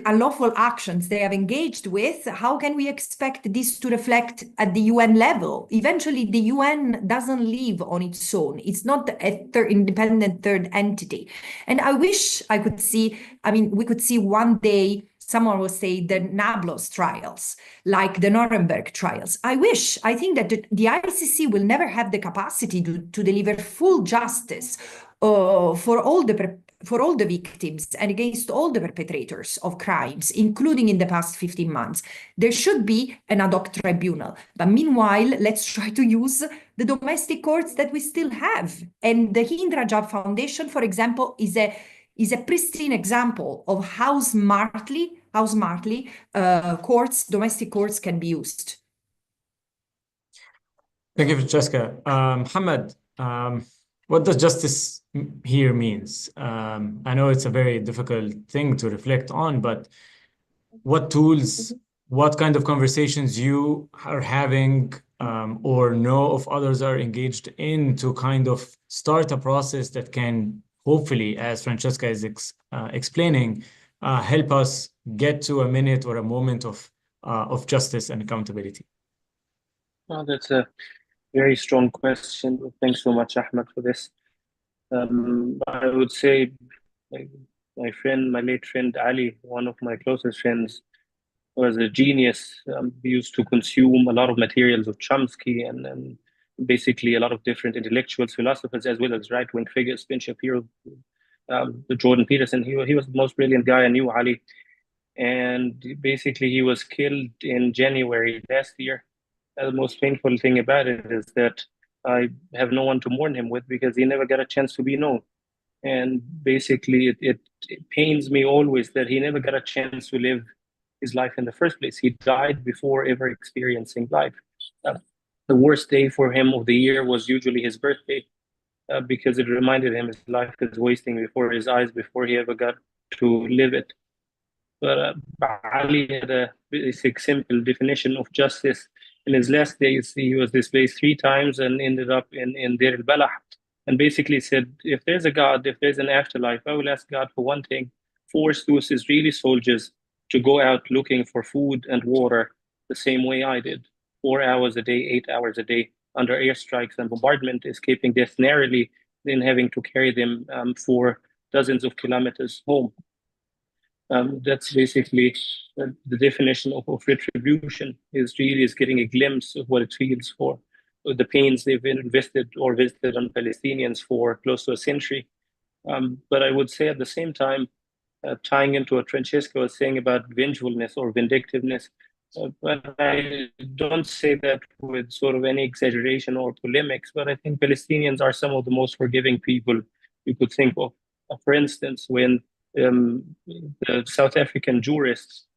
unlawful actions they have engaged with, how can we expect this to reflect at the UN level? Eventually, the UN doesn't live on its own. It's not a independent third entity. And I wish I could see, we could see one day, someone will say, the Nablus trials, like the Nuremberg trials. I think that the ICC will never have the capacity to deliver full justice for all the victims and against all the perpetrators of crimes, including in the past 15 months. There should be an ad hoc tribunal. But meanwhile, let's try to use the domestic courts that we still have. And the Hind Rajab Foundation, for example, is a pristine example of how smartly domestic courts can be used. Thank you, Francesca. Mohammed, what does justice here means? I know it's a very difficult thing to reflect on, but what tools what kind of conversations you are having or know of others are engaged in to kind of start a process that can hopefully, as Francesca is explaining, help us get to a minute or a moment of justice and accountability. Well, that's a very strong question. Thanks so much, Ahmed, for this. I would say, like, my late friend Ali, one of my closest friends, was a genius. He used to consume a lot of materials of Chomsky and basically a lot of different intellectuals, philosophers, as well as right-wing figures, Ben Shapiro, Jordan Peterson. He was the most brilliant guy I knew, Ali. And basically, he was killed in January last year. The most painful thing about it is that I have no one to mourn him with because he never got a chance to be known. And basically, it pains me always that he never got a chance to live his life in the first place. He died before ever experiencing life. The worst day for him of the year was usually his birthday because it reminded him his life is wasting before his eyes before he ever got to live it. But Ali had a basic, simple definition of justice. In his last days, he was displaced 3 times and ended up in Deir al-Balah. And basically said, if there's a God, if there's an afterlife, I will ask God for one thing: force those Israeli soldiers to go out looking for food and water the same way I did. 4 hours a day, 8 hours a day, under airstrikes and bombardment, escaping death narrowly, then having to carry them for dozens of kilometers home. That's basically the definition of retribution. Israel is getting a glimpse of what it feels for the pains they've invested or visited on Palestinians for close to a century. But I would say at the same time, tying into what Francesca was saying about vengefulness or vindictiveness, but I don't say that with sort of any exaggeration or polemics, but I think Palestinians are some of the most forgiving people you could think of. For instance, when the South African jurist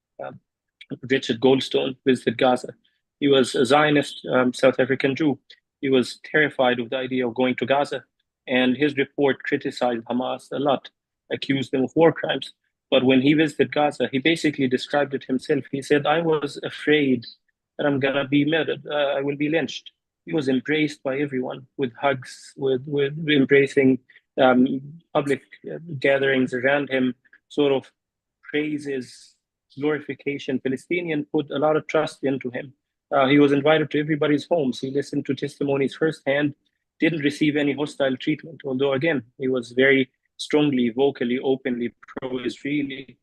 Richard Goldstone visited Gaza. He was a Zionist South African Jew. He was terrified of the idea of going to Gaza, and his report criticized Hamas a lot, accused them of war crimes. But when he visited Gaza, he basically described it himself. He said, I was afraid that I'm going to be murdered. I will be lynched. He was embraced by everyone with hugs, with embracing public gatherings around him, sort of praises, glorification. Palestinian put a lot of trust into him. He was invited to everybody's homes. He listened to testimonies firsthand, didn't receive any hostile treatment, although, again, he was very strongly, vocally, openly pro-Israeli.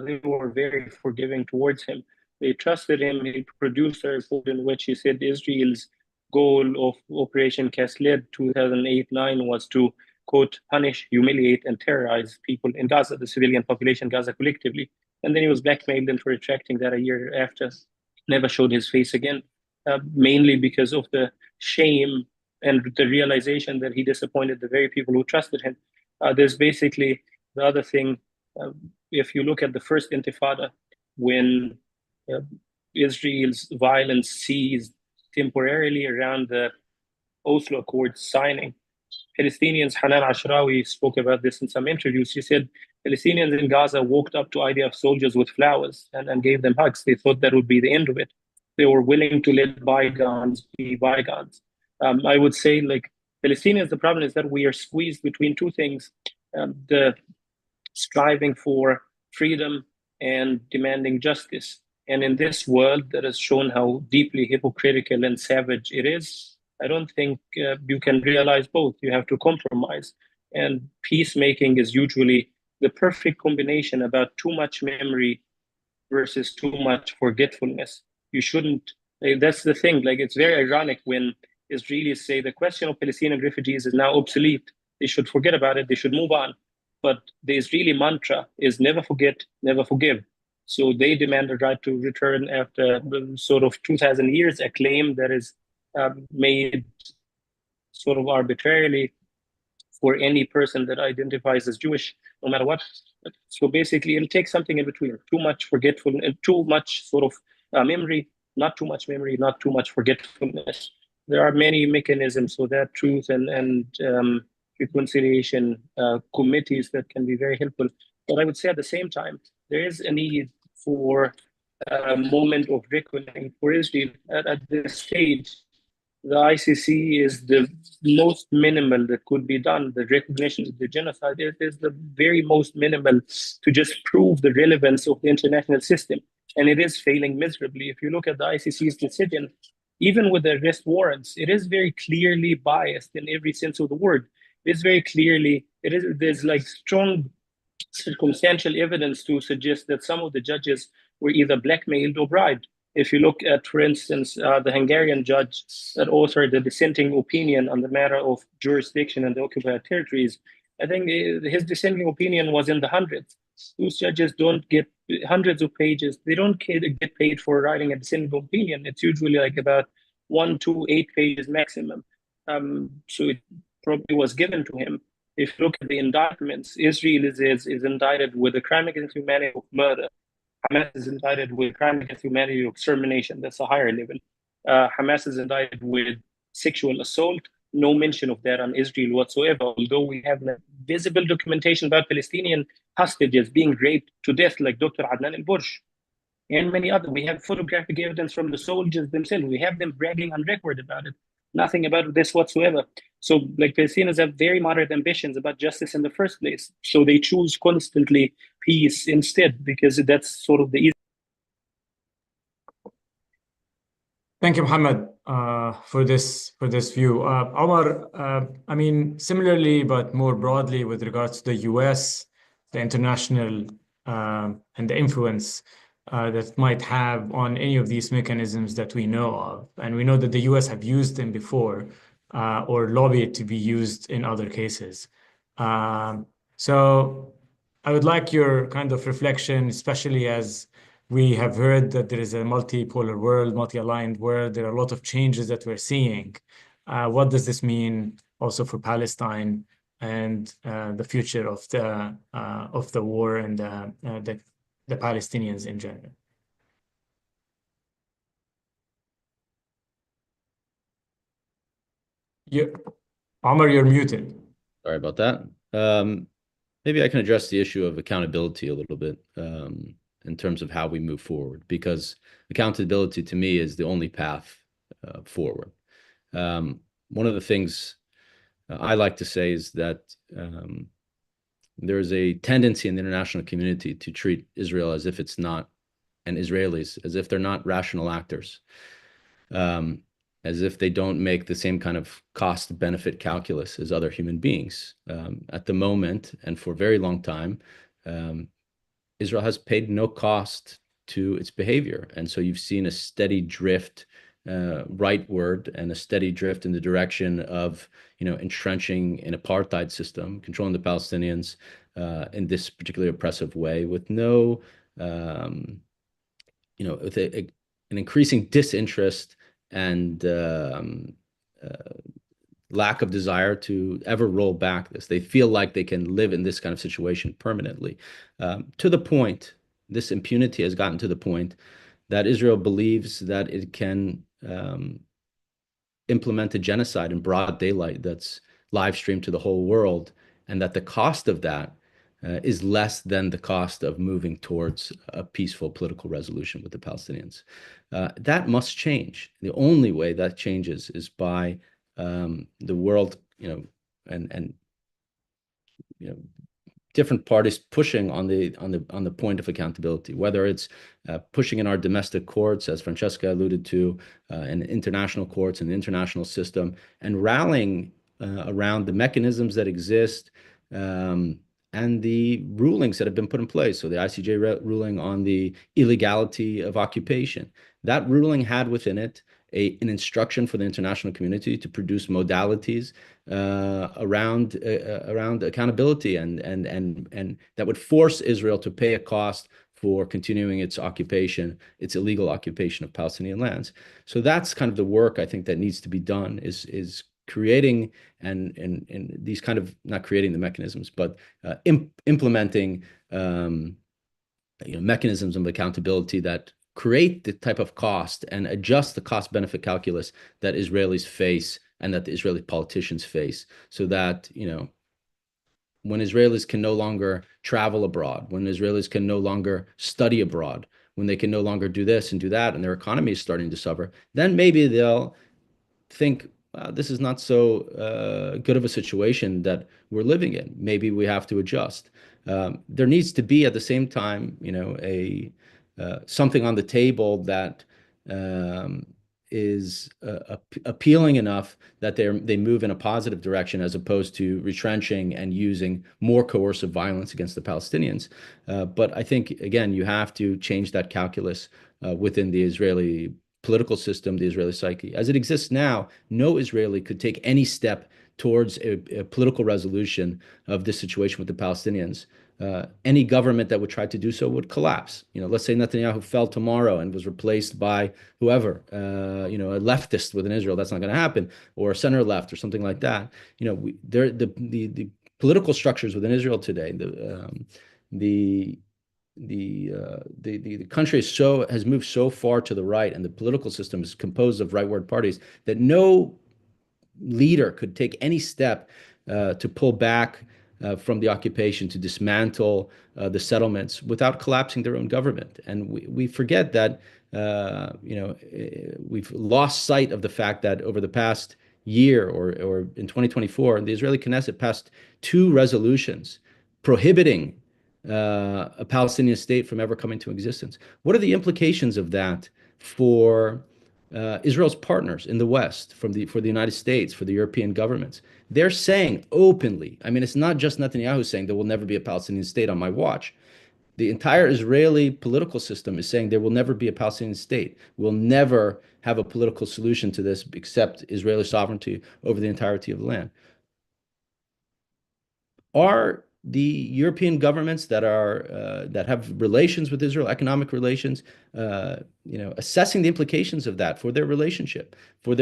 They were very forgiving towards him. They trusted him. He produced a report in which he said Israel's goal of Operation Cast Lead 2008-9 was to, quote, punish, humiliate, and terrorize people in Gaza, the civilian population, Gaza collectively. And then he was blackmailed into retracting that a year after. Never showed his face again, mainly because of the shame and the realization that he disappointed the very people who trusted him. There's basically the other thing. If you look at the first Intifada, when Israel's violence ceased temporarily around the Oslo Accords signing, Palestinians, Hanan Ashrawi spoke about this in some interviews. She said Palestinians in Gaza walked up to IDF soldiers with flowers and gave them hugs. They thought that would be the end of it. They were willing to let bygones be bygones. I would say, like, Palestinians, the problem is that we are squeezed between two things: the striving for freedom and demanding justice. And in this world that has shown how deeply hypocritical and savage it is, I don't think you can realize both. You have to compromise. And peacemaking is usually the perfect combination about too much memory versus too much forgetfulness. You shouldn't, that's the thing. Like, it's very ironic when Israelis say the question of Palestinian refugees is now obsolete. They should forget about it. They should move on. But the Israeli mantra is never forget, never forgive. So they demand a right to return after sort of 2,000 years, a claim that is made sort of arbitrarily for any person that identifies as Jewish, no matter what. So basically, it'll take something in between: too much forgetfulness, and too much sort of memory, not too much memory, not too much forgetfulness. There are many mechanisms for that: truth and reconciliation committees that can be very helpful. But I would say at the same time, there is a need for moment of reckoning for Israel. At this stage, the ICC is the most minimal that could be done. The recognition of the genocide is the very most minimal to just prove the relevance of the international system. And it is failing miserably. If you look at the ICC's decision, even with the arrest warrants, it is very clearly biased in every sense of the word. It's very clearly, there's like strong circumstantial evidence to suggest that some of the judges were either blackmailed or bribed. If you look at, for instance, the Hungarian judge that authored the dissenting opinion on the matter of jurisdiction in the occupied territories, I think his dissenting opinion was in the hundreds. Those judges don't get hundreds of pages. They don't get paid for writing a dissenting opinion. It's usually like about 1 to 8 pages maximum. So it probably was given to him. If you look at the indictments, Israel is indicted with a crime against humanity of murder. Hamas is indicted with crime against humanity of extermination. That's a higher level. Hamas is indicted with sexual assault. No mention of that on Israel whatsoever, although we have visible documentation about Palestinian hostages being raped to death, like Dr. Adnan al-Bursh and many others. We have photographic evidence from the soldiers themselves. We have them bragging on record about it. Nothing about this whatsoever. So, like, Palestinians have very moderate ambitions about justice in the first place. So they choose constantly peace instead, because that's sort of the easy. Thank you, Mohammed, for this view. Omar, I mean, similarly, but more broadly with regards to the US, the international and the influence that might have on any of these mechanisms that we know of. And we know that the US have used them before or lobbied to be used in other cases. So I would like your kind of reflection, especially as we have heard that there is a multipolar world, multi-aligned world. There are a lot of changes that we're seeing. What does this mean also for Palestine and the future of the war and the Palestinians in general? Omar, you're muted. Sorry about that. Maybe I can address the issue of accountability a little bit in terms of how we move forward, because accountability to me is the only path forward. One of the things I like to say is that there's a tendency in the international community to treat Israel as if it's not, and Israelis as if they're not rational actors, as if they don't make the same kind of cost-benefit calculus as other human beings. At the moment, and for a very long time, Israel has paid no cost to its behavior. And so you've seen a steady drift rightward and a steady drift in the direction of, entrenching an apartheid system, controlling the Palestinians in this particularly oppressive way, with no, with an increasing disinterest and lack of desire to ever roll back this. They feel like they can live in this kind of situation permanently, to the point, this impunity has gotten to the point that Israel believes that it can implement a genocide in broad daylight that's live streamed to the whole world, and that the cost of that is less than the cost of moving towards a peaceful political resolution with the Palestinians. That must change. The only way that changes is by the world, and different parties pushing on the point of accountability, whether it's pushing in our domestic courts, as Francesca alluded to, and international courts and the international system, and rallying around the mechanisms that exist and the rulings that have been put in place. So the ICJ ruling on the illegality of occupation, that ruling had within it an instruction for the international community to produce modalities around accountability and that would force Israel to pay a cost for continuing its occupation, its illegal occupation of Palestinian lands. So that's kind of the work I think that needs to be done, is creating and these kind of, not creating the mechanisms, but implementing mechanisms of accountability that create the type of cost and adjust the cost-benefit calculus that Israelis face and that the Israeli politicians face, so that, when Israelis can no longer travel abroad, when Israelis can no longer study abroad, when they can no longer do this and do that, and their economy is starting to suffer, then maybe they'll think this is not so good of a situation that we're living in. Maybe we have to adjust. There needs to be at the same time, something on the table that is appealing enough that they move in a positive direction, as opposed to retrenching and using more coercive violence against the Palestinians. But I think, again, you have to change that calculus within the Israeli political system, the Israeli psyche. As it exists now, no Israeli could take any step towards a political resolution of this situation with the Palestinians. Any government that would try to do so would collapse. Let's say Netanyahu fell tomorrow and was replaced by whoever, a leftist within Israel. That's not going to happen, or a center left, or something like that. The political structures within Israel today, the country has moved so far to the right, and the political system is composed of rightward parties, that no leader could take any step to pull back from the occupation, to dismantle the settlements without collapsing their own government. And we forget that we've lost sight of the fact that over the past year, or in 2024, the Israeli Knesset passed 2 resolutions prohibiting a Palestinian state from ever coming to existence. What are the implications of that for Israel's partners in the West, for the United States, for the European governments? They're saying openly, I mean, it's not just Netanyahu saying there will never be a Palestinian state on my watch. The entire Israeli political system is saying there will never be a Palestinian state. We'll never have a political solution to this except Israeli sovereignty over the entirety of the land. Are the European governments that have relations with Israel, economic relations, assessing the implications of that for their relationship to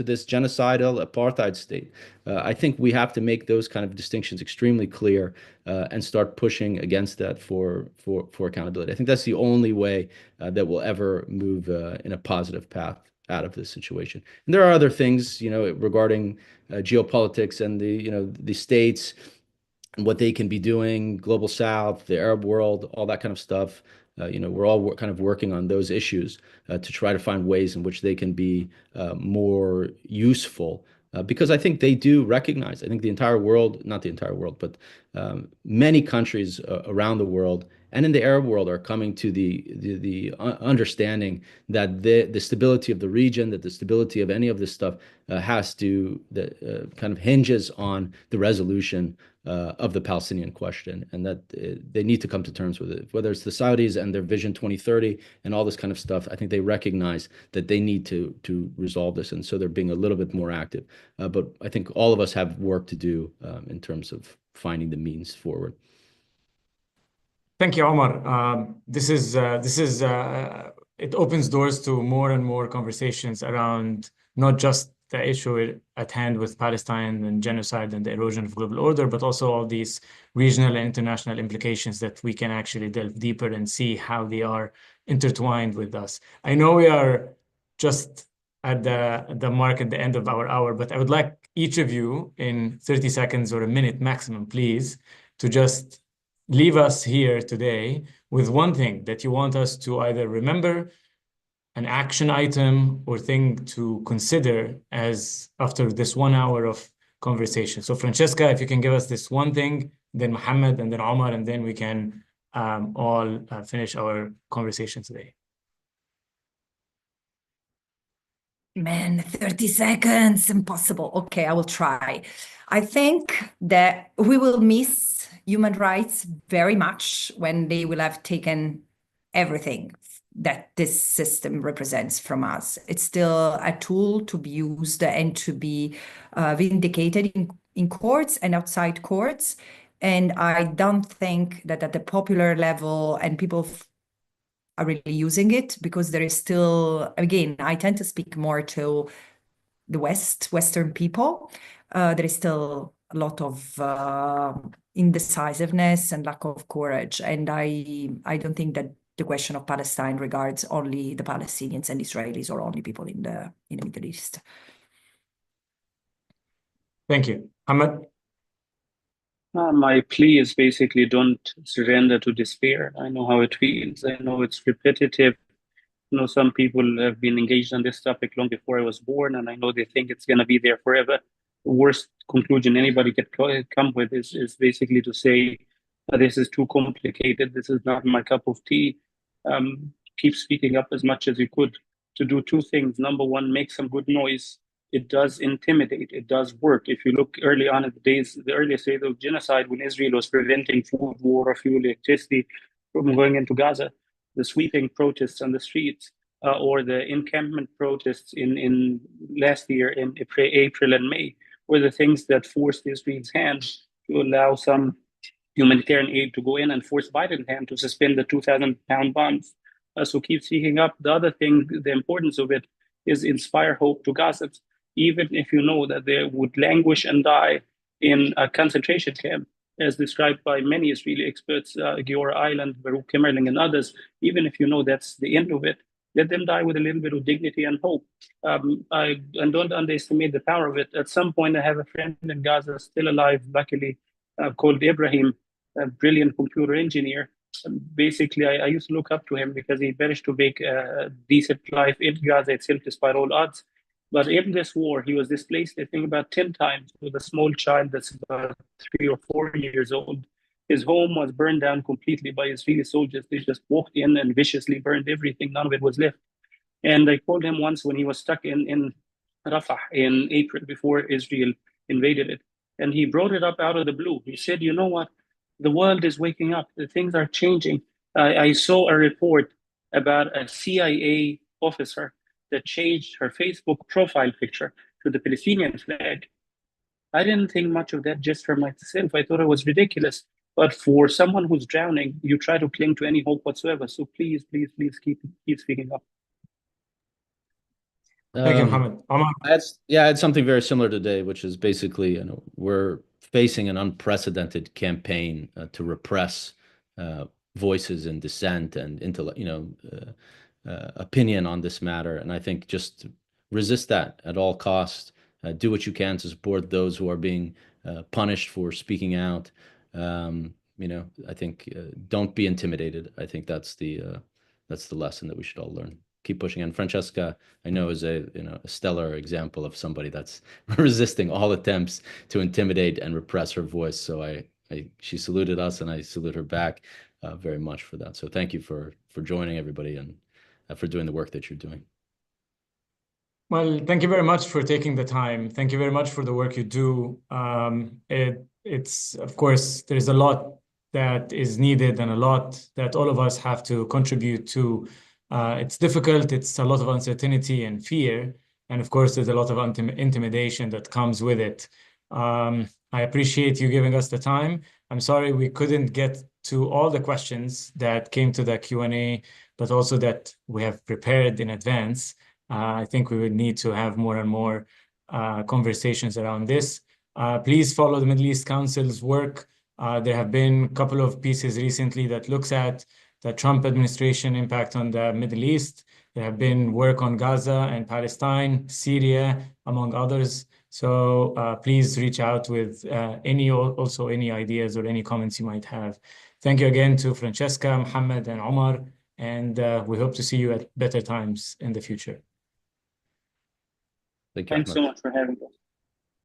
this genocidal apartheid state? I think we have to make those kind of distinctions extremely clear and start pushing against that for accountability. I think that's the only way that we'll ever move in a positive path out of this situation. And there are other things, regarding geopolitics and the states, and what they can be doing, global South, the Arab world, all that kind of stuff. We're all kind of working on those issues to try to find ways in which they can be more useful. Because I think they do recognize, I think the entire world, not the entire world, but many countries around the world and in the Arab world are coming to the understanding that the stability of the region, that the stability of any of this stuff kind of hinges on the resolution of the Palestinian question, and that they need to come to terms with it. Whether it's the Saudis and their Vision 2030 and all this kind of stuff, I think they recognize that they need to resolve this, and so they're being a little bit more active. But I think all of us have work to do in terms of finding the means forward. Thank you, Omar. It opens doors to more and more conversations around not just the issue at hand with Palestine and genocide and the erosion of global order, but also all these regional and international implications that we can actually delve deeper and see how they are intertwined with us. I know we are just at the mark at the end of our hour, but I would like each of you in 30 seconds or a minute maximum, please, to just leave us here today with one thing that you want us to either remember, an action item, or thing to consider as after this 1 hour of conversation. So Francesca, if you can give us this one thing, then Mohammed, and then Omar, and then we can all finish our conversation today. Man, 30 seconds, impossible. Okay, I will try. I think that we will miss human rights very much when they will have taken everything that this system represents from us. It's still a tool to be used and to be vindicated in courts and outside courts. And I don't think that at the popular level and people are really using it, because there is still, again, I tend to speak more to the Western people. There is still a lot of indecisiveness and lack of courage. And I don't think that the question of Palestine regards only the Palestinians and Israelis, or only people in the Middle East. Thank you. Ahmed? My plea is basically don't surrender to despair. I know how it feels. I know it's repetitive. You know, some people have been engaged on this topic long before I was born, and I know they think it's going to be there forever. The worst conclusion anybody could come with is basically to say, this is too complicated. This is not my cup of tea. Keep speaking up as much as you could to do two things. Number one, make some good noise. It does intimidate. It does work. If you look early on in the earliest days of genocide, when Israel was preventing food, water, fuel, electricity from going into Gaza, the sweeping protests on the streets, or the encampment protests in last year in April and May, were the things that forced Israel's hand to allow some humanitarian aid to go in and force Biden's hand to suspend the 2,000-pound bonds. So keep speaking up. The other thing, the importance of it, is inspire hope to Gazans, even if you know that they would languish and die in a concentration camp, as described by many Israeli experts, Giora Island, Baruch Kimmerling, and others. Even if you know that's the end of it, let them die with a little bit of dignity and hope. And don't underestimate the power of it. At some point, I have a friend in Gaza still alive, luckily, called Ibrahim, a brilliant computer engineer. Basically, I used to look up to him because he managed to make a decent life in Gaza itself despite all odds. But in this war, he was displaced, I think, about 10 times with a small child that's about 3 or 4 years old. His home was burned down completely by Israeli soldiers. They just walked in and viciously burned everything. None of it was left. And I called him once when he was stuck in Rafah in April before Israel invaded it. And he brought it up out of the blue. He said, you know what? The world is waking up. The things are changing. I saw a report about a CIA officer that changed her Facebook profile picture to the Palestinian flag. I didn't think much of that just for myself. I thought it was ridiculous. But for someone who's drowning, you try to cling to any hope whatsoever. So please, please, please keep speaking up. Thank you, Mohammed. Omar? I had something very similar today, which is basically, you know, we're facing an unprecedented campaign to repress voices and dissent and opinion on this matter. And I think just resist that at all costs. Do what you can to support those who are being punished for speaking out. You know, I think don't be intimidated. I think that's the lesson that we should all learn. Keep pushing. And Francesca, I know, is a stellar example of somebody that's resisting all attempts to intimidate and repress her voice. So she saluted us, and I salute her back very much for that. So thank you for joining everybody and for doing the work that you're doing. Well, thank you very much for taking the time. Thank you very much for the work you do. It's, of course, there's a lot that is needed and a lot that all of us have to contribute to. It's difficult. It's a lot of uncertainty and fear. And of course, there's a lot of intimidation that comes with it. I appreciate you giving us the time. I'm sorry we couldn't get to all the questions that came to the Q&A, but also that we have prepared in advance. I think we would need to have more and more conversations around this. Please follow the Middle East Council's work. There have been a couple of pieces recently that looks at the Trump administration impact on the Middle East. There have been work on Gaza and Palestine, Syria, among others. So please reach out with any ideas or any comments you might have. Thank you again to Francesca, Mohammed, and Omar, and we hope to see you at better times in the future. Thank you. Thanks so much for having us.